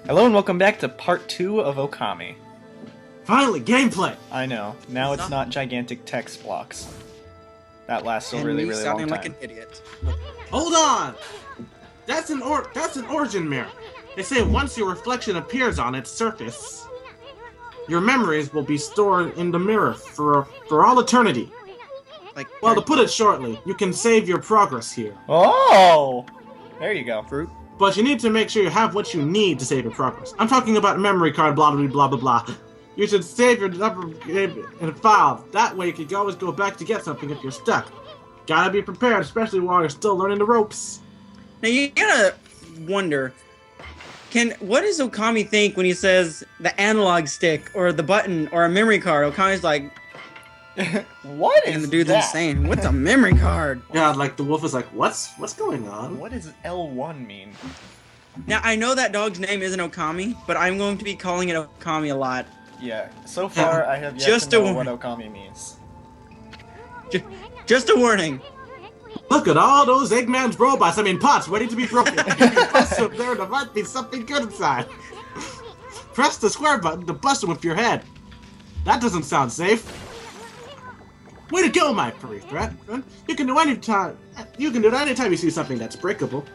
Hello and welcome back to part 2 of Okami. Finally, gameplay! I know, now it's not gigantic text blocks. That lasts a really long sounding time. like an idiot. Hold on! That's an origin mirror. They say once your reflection appears on its surface, your memories will be stored in the mirror for all eternity. Well, to put it shortly, you can save your progress here. Oh! There you go. Fruit. But you need to make sure you have what you need to save your progress. I'm talking about memory card, blah blah blah blah blah. You should save your number in a file. That way you can always go back to get something if you're stuck. Gotta be prepared, especially while you're still learning the ropes. Now you gotta wonder, what does Okami think when he says the analog stick or the button or a memory card? Okami's like, what is and the dude's that? insane. What's a memory card? Yeah, like the wolf is like, what's going on? What does L1 mean? Now I know that dog's name isn't Okami, but I'm going to be calling it Okami a lot. Yeah, so far I have yet Just to know a what Okami means. Just a warning. Look at all those Eggman's robots, pots, ready to be broken. Bust them there, there might be something good inside. Press the square button to bust them with your head. That doesn't sound safe. Way to go, my furry friend. You can do it anytime you see something that's breakable.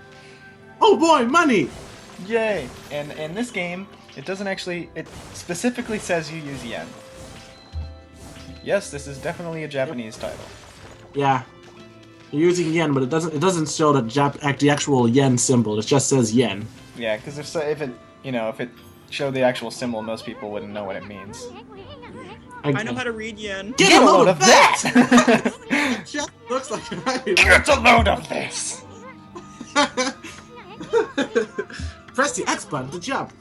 Oh boy, money! Yay! And in this game, it specifically says you use yen. Yes, this is definitely a Japanese title. Yeah. You're using yen, but it doesn't show the actual yen symbol. It just says yen. Yeah, because if it showed the actual symbol, most people wouldn't know what it means. I know how to read yen. Get a load of that! that! Just looks like it might be Get a load of this! Press the X button to jump.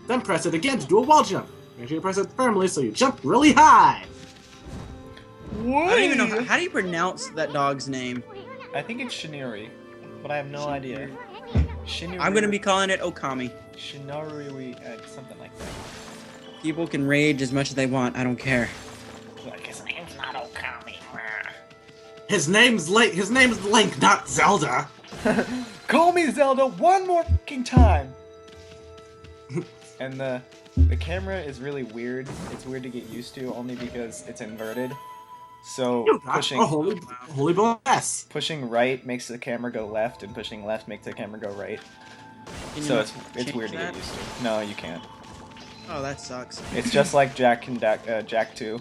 Then press it again to do a wall jump. Make sure you press it firmly so you jump really high. What? I don't even know how do you pronounce that dog's name. I think it's Shinori, but I have no idea. Shinori. I'm gonna be calling it Okami. Shinori, something like that. People can rage as much as they want. I don't care. Like his name's not Okami. His name's Link, not Zelda. Call me Zelda one more fucking time. And the camera is really weird. It's weird to get used to only because it's inverted. So pushing holy bless. Pushing right makes the camera go left, and pushing left makes the camera go right. So it's weird to get used to. No, you can't. Oh, that sucks. It's just like Jack 2.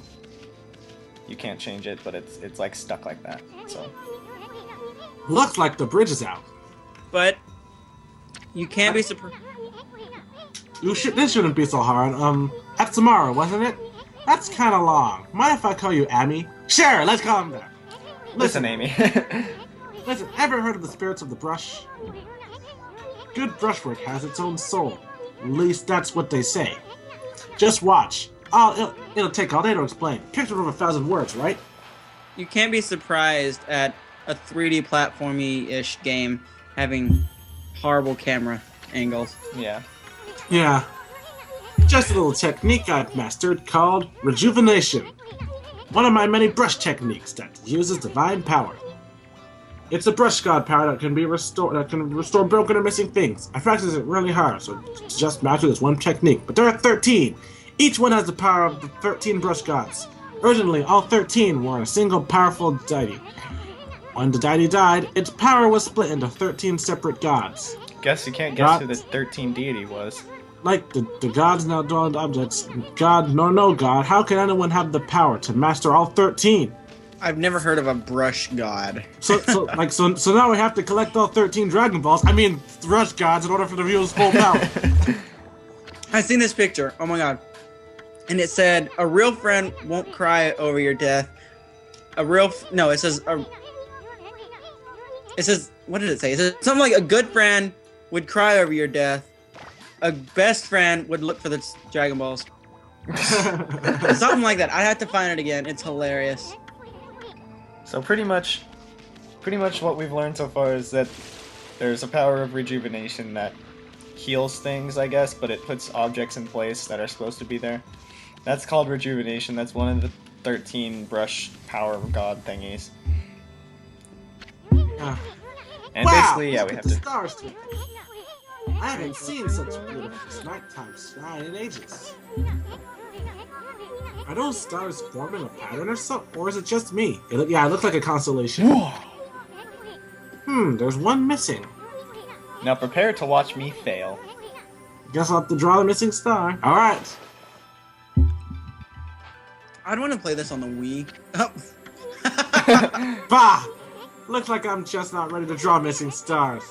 You can't change it, but it's like stuck like that. So Looks like the bridge is out. But you can't be surprised. This shouldn't be so hard. That's tomorrow, wasn't it? That's kind of long. Mind if I call you Amy? Sure, let's call him that. listen, Amy. Listen, ever heard of the spirits of the brush? Good brushwork has its own soul. At least that's what they say. Just watch. It'll take all day to explain. Picture of 1,000 words, right? You can't be surprised at a 3D platformy-ish game having horrible camera angles. Yeah. Yeah. Just a little technique I've mastered called rejuvenation. One of my many brush techniques that uses divine power. It's a brush god power that can restore broken or missing things. I practice it really hard, so just master this one technique. But there are 13. Each one has the power of the 13 brush gods. Originally, all 13 were a single powerful deity. When the deity died, its power was split into 13 separate gods. Guess you can't guess who the 13th deity was. Like the gods now dwelled objects, God nor no god, how can anyone have the power to master all 13? I've never heard of a brush god. So now we have to collect all 13 Dragon Balls. Brush gods in order for the viewers' full power. I've seen this picture. Oh my god. And it said, a real friend won't cry over your death. It says, what did it say? It says something like a good friend would cry over your death. A best friend would look for the Dragon Balls. Something like that. I have to find it again. It's hilarious. So pretty much what we've learned so far is that there's a power of rejuvenation that heals things, I guess, but it puts objects in place that are supposed to be there. That's called rejuvenation. That's one of the 13 brush power god thingies. And wow, basically, yeah, we have the to... stars. I haven't seen such a beautiful nighttime sky in ages. Are those stars forming a pattern or something? Or is it just me? Yeah, it looks like a constellation. There's one missing. Now prepare to watch me fail. Guess I'll have to draw the missing star. Alright. I'd want to play this on the Wii. Bah! Looks like I'm just not ready to draw missing stars.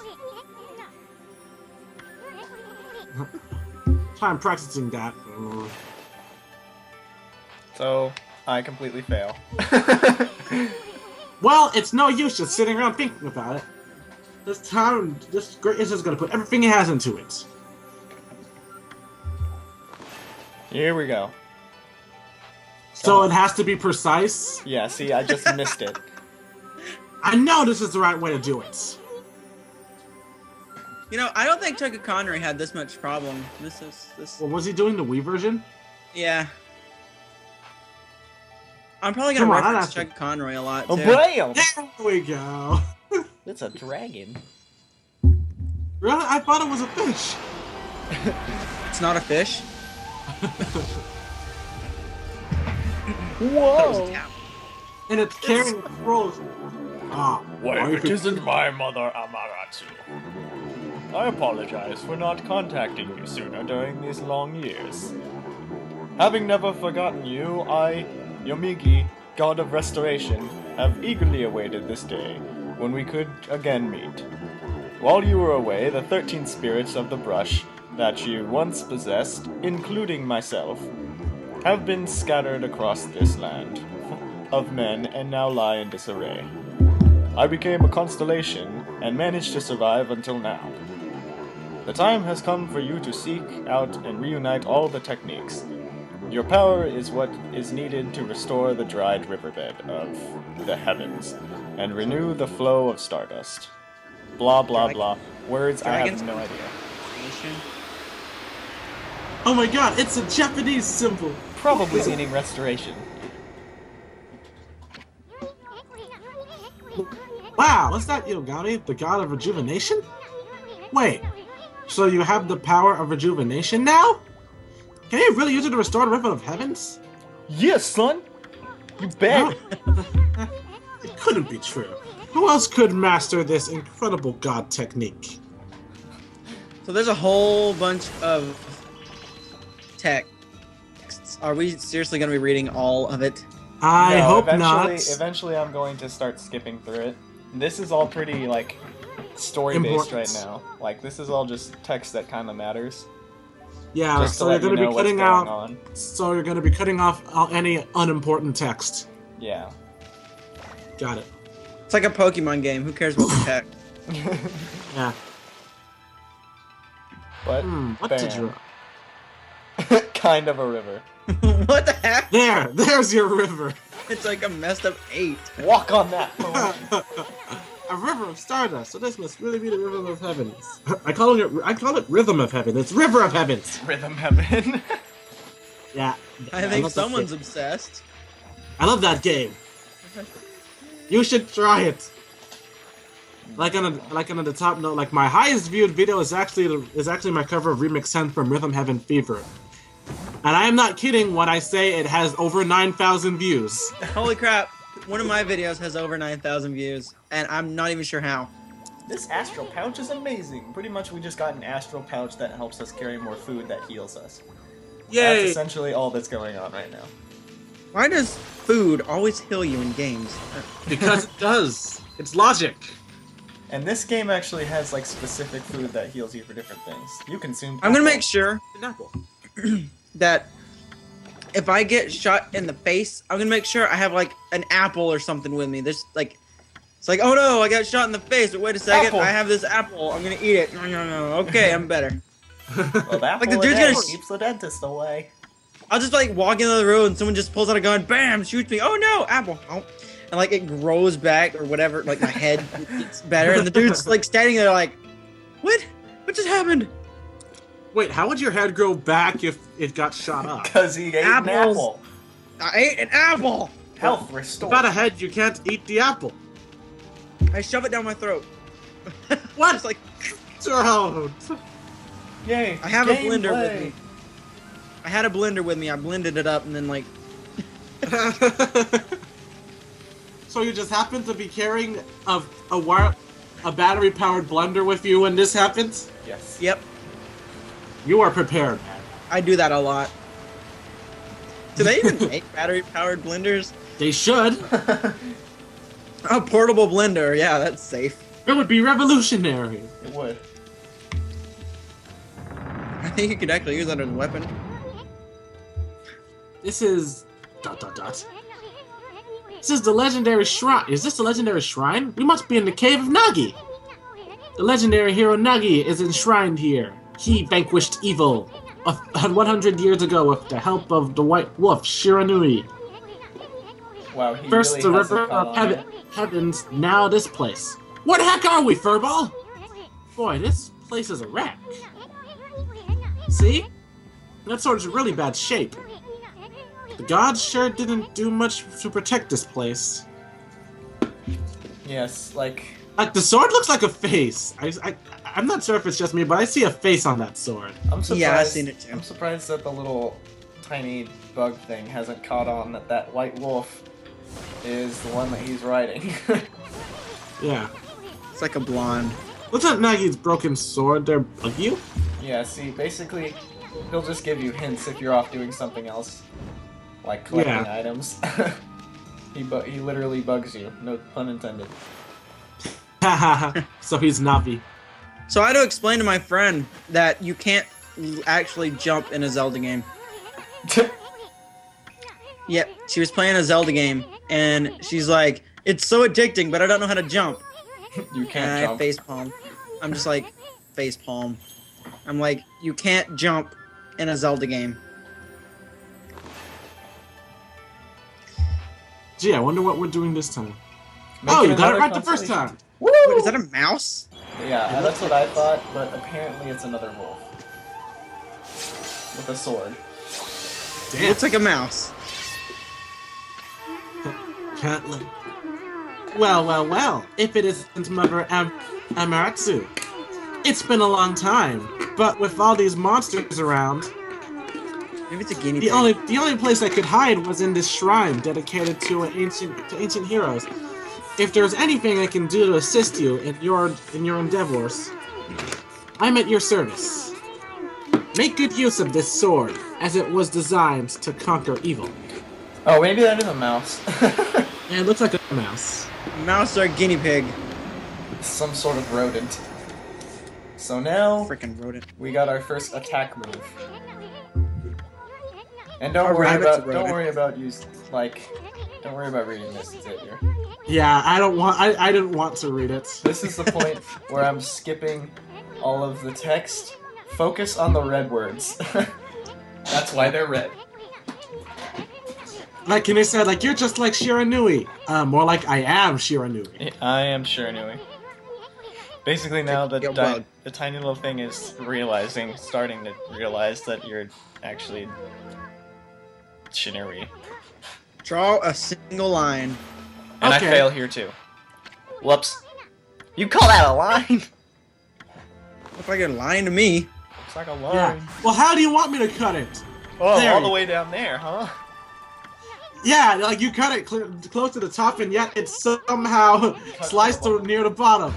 Try practicing that. So, I completely fail. Well, it's no use just sitting around thinking about it. This great is just gonna put everything he has into it. Here we go. So it has to be precise? Yeah, see, I just missed it. I know this is the right way to do it. You know, I don't think Chuck Connery had this much problem. Well, was he doing the Wii version? Yeah. I'm probably gonna Come on, reference Chuck Connery a lot too. Oh, bam! There we go. It's a dragon. Really? I thought it was a fish. It's not a fish. Whoa! And it's carrying scrolls. Wait, it isn't my mother, Amaratsu. I apologize for not contacting you sooner during these long years. Having never forgotten you, I, Yomigi, god of restoration, have eagerly awaited this day, when we could again meet. While you were away, the 13 spirits of the brush that you once possessed, including myself, have been scattered across this land of men and now lie in disarray. I became a constellation and managed to survive until now. The time has come for you to seek out and reunite all the techniques. Your power is what is needed to restore the dried riverbed of the heavens and renew the flow of stardust. Blah blah blah. Words I have no idea. Oh my god, it's a Japanese symbol! Probably meaning restoration. Wow, what's that, Yogami? The god of rejuvenation? Wait, so you have the power of rejuvenation now? Can you really use it to restore the river of heavens? Yes, son! You bet! It couldn't be true. Who else could master this incredible god technique? So there's a whole bunch of texts. Are we seriously going to be reading all of it? I No, hope eventually, not. Eventually I'm going to start skipping through it. This is all pretty, like, story-based right now. Like, this is all just text that kind of matters. Yeah, Just so to you're let you going to know be what's cutting going out. on. So you're going to be cutting off any unimportant text. Yeah. Got it. It's like a Pokemon game. Who cares about the text? Yeah. But, What bam. did you? Kind of a river. What the heck? There's your river. It's like a messed up 8. Walk on that. A river of stardust. So this must really be the river of heavens. I call it rhythm of heaven. It's river of heavens. Rhythm heaven. Yeah. I think love that someone's game. obsessed. I love that game. You should try it. Like on the top note, like my highest viewed video is actually my cover of Remix 10 from Rhythm Heaven Fever. And I am not kidding when I say it has over 9,000 views. Holy crap. One of my videos has over 9,000 views, and I'm not even sure how. This astral pouch is amazing. Pretty much we just got an astral pouch that helps us carry more food that heals us. Yay! That's essentially all that's going on right now. Why does food always heal you in games? Because it does. It's logic. And this game actually has like specific food that heals you for different things. You consume. I'm gonna apple. make sure An apple. that if I get shot in the face, I'm gonna make sure I have like an apple or something with me. There's like, it's like, oh no, I got shot in the face, but wait a second, Apple. I have this apple, I'm gonna eat it. No, okay, I'm better. Well, that Like, the apple dude's in gonna it keeps the dentist away. I'll just like walk into the road and someone just pulls out a gun, bam, shoots me. Oh no, apple. Oh. And like it grows back or whatever, like my head gets better, and the dude's like standing there like, what? What just happened? Wait, how would your head grow back if it got shot up? Because he ate an Apples. apple. I ate an apple. Health restored. Without a head, you can't eat the apple. I shove it down my throat. What? Just like, Don't. Yay! I have a blender gameplay. with me. I had a blender with me. I blended it up and then like. So you just happen to be carrying a battery-powered blender with you when this happens? Yes. Yep. You are prepared, man. I do that a lot. Do they even make battery-powered blenders? They should. A portable blender. Yeah, that's safe. It would be revolutionary. It would. I think you could actually use that as a weapon. This is... ... This is the legendary shrine. Is this the legendary shrine? We must be in the cave of Nagi. The legendary hero Nagi is enshrined here. He vanquished evil 100 years ago with the help of the White Wolf, Shiranui. Wow, he First really the has river it caught of on. heavens, now this place. Where the heck are we, Furball? Boy, this place is a wreck. See? That sword's in really bad shape. The gods sure didn't do much to protect this place. Yes, like The sword looks like a face. I'm not sure if it's just me, but I see a face on that sword. I'm surprised. Yeah, I've seen it too. I'm surprised that the little tiny bug thing hasn't caught on that white wolf is the one that he's riding. Yeah. It's like a blonde. What's that Nagi's broken sword there bug you? Yeah, see, basically, he'll just give you hints if you're off doing something else, like collecting Yeah. items. He literally bugs you. No pun intended. Haha. So he's Navi. So I had to explain to my friend that you can't actually jump in a Zelda game. Yep, she was playing a Zelda game, and she's like, "It's so addicting, but I don't know how to jump." You And can't I jump. facepalm. I'm just like, facepalm. I'm like, you can't jump in a Zelda game. Gee, I wonder what we're doing this time. Make Oh, it you got it another right the first constellation. time. Woo! Wait, is that a mouse? Yeah, that's what I thought, but apparently it's another wolf. With a sword. It Damn. looks like a mouse. Can't let... Well. If it isn't Mother Amaratsu. It's been a long time, but with all these monsters around, Maybe it's a guinea the pig. only place I could hide was in this shrine dedicated to ancient heroes. If there's anything I can do to assist you in your endeavors, I'm at your service. Make good use of this sword, as it was designed to conquer evil. Oh, maybe that is a mouse. And it looks like a mouse. Mouse or guinea pig? Some sort of rodent. So now Freaking rodent. we got our first attack move. And don't A worry rabbit's a about rodent. don't worry about reading this, Xavier. Yeah, I didn't want to read it. This is the point where I'm skipping all of the text. Focus on the red words. That's why they're red. Like Kine said, like, you're just like Shiranui. More like I am Shiranui. I am Shiranui. Basically now Get well. the tiny little thing is starting to realize that you're actually Shinari. Draw a single line. And Okay. I fail here too. Whoops. You call that a line? Looks like you're lying to me. It's like a line. Yeah. Well, how do you want me to cut it? Oh, There. all the way down there, huh? Yeah, like you cut it close to the top, and yet it's somehow sliced to near the bottom.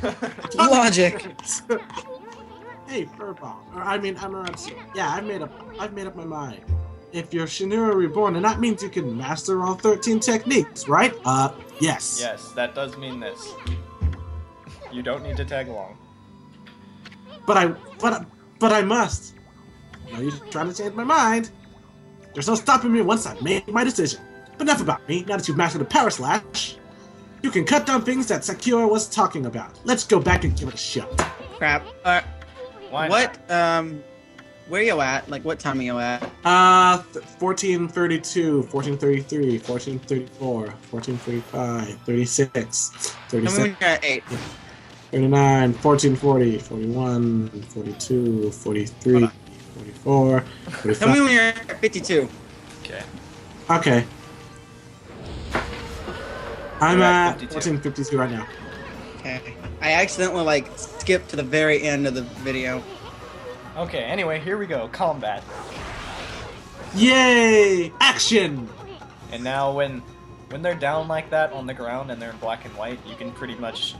Logic. Hey, Furball. Or I mean, Amaratsu. Yeah, I've made up my mind. If you're Shinura Reborn, then that means you can master all 13 techniques, right? Yes. Yes, that does mean this. You don't need to tag along. But I must. Are you trying to change my mind? There's no stopping me once I've made my decision. But enough about me. Now that you've mastered the Power Slash, you can cut down things that Sakura was talking about. Let's go back and give it a shot. Crap. Why What? Where you at? Like, what time are you at? 1432, 1433, 1434, 1435, 36, Tell me 37, when you're at 8. 39, 1440, 41, 42, 43, Hold on. 44, Tell me 45. when you're at 52. Okay. Okay. I'm You're at at 52. 1452 right now. Okay. I accidentally, like, skipped to the very end of the video. Okay, anyway, here we go. Combat. Yay! Action! And now when they're down like that on the ground and they're in black and white, you can pretty much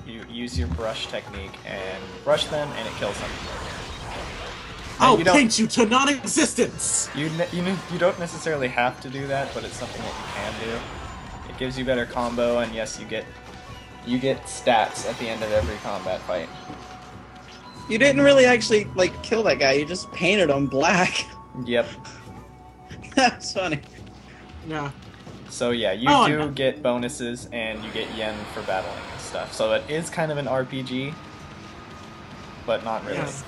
use your brush technique and brush them and it kills them. I'll paint you to non-existence! You don't necessarily have to do that, but it's something that you can do. It gives you better combo, and yes, you get stats at the end of every combat fight. You didn't really actually, like, kill that guy. You just painted him black. Yep. That's funny. Yeah. So yeah, you do get bonuses, and you get yen for battling and stuff. So it is kind of an RPG, but not really. Yes.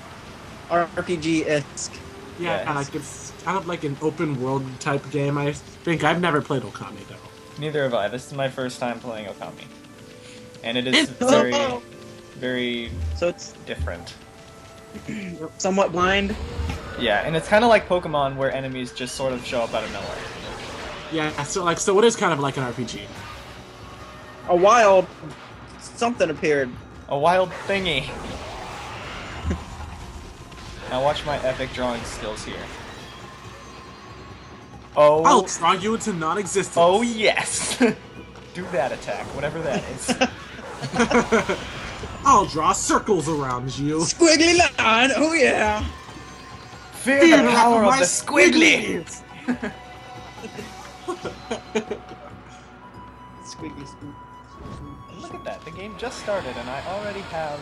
RPG-esque. Yeah, Yes. like it's kind of like an open world type game. I think I've never played Okami though. Neither have I. This is my first time playing Okami. And it is It's very, very So it's different. somewhat blind. Yeah, and it's kind of like Pokemon where enemies just sort of show up out of nowhere. Yeah, so it is kind of like an RPG. A wild something appeared. A wild thingy. Now watch my epic drawing skills here. Oh. I'll draw you into non-existence. Oh yes. Do that attack, whatever that is. I'll draw circles around you. Squiggly line, oh yeah. Fear the power of the squiggly. Squiggly squig. Look at that. The game just started and I already have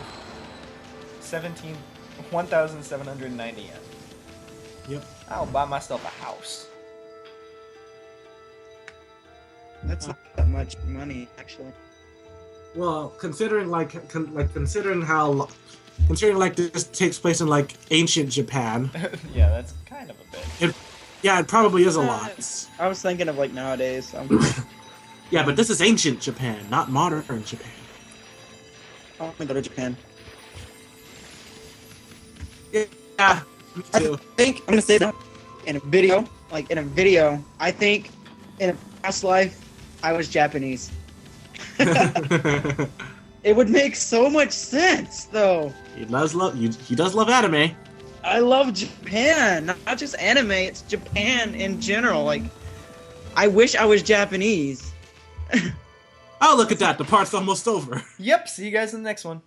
1,790 yen. Yep. I'll buy myself a house. That's not that much money, actually. Well, considering considering this takes place in like ancient Japan, Yeah, that's kind of a bit. it probably is a lot. I was thinking of like nowadays. Yeah, but this is ancient Japan, not modern Japan. I want to go to Japan. Yeah, me I too. think I'm gonna say that in a video. I think in a past life I was Japanese. It would make so much sense, though. He does love anime. I love Japan, not just anime. It's Japan in general. Like, I wish I was Japanese. Oh, look at that! The part's almost over. Yep, see you guys in the next one.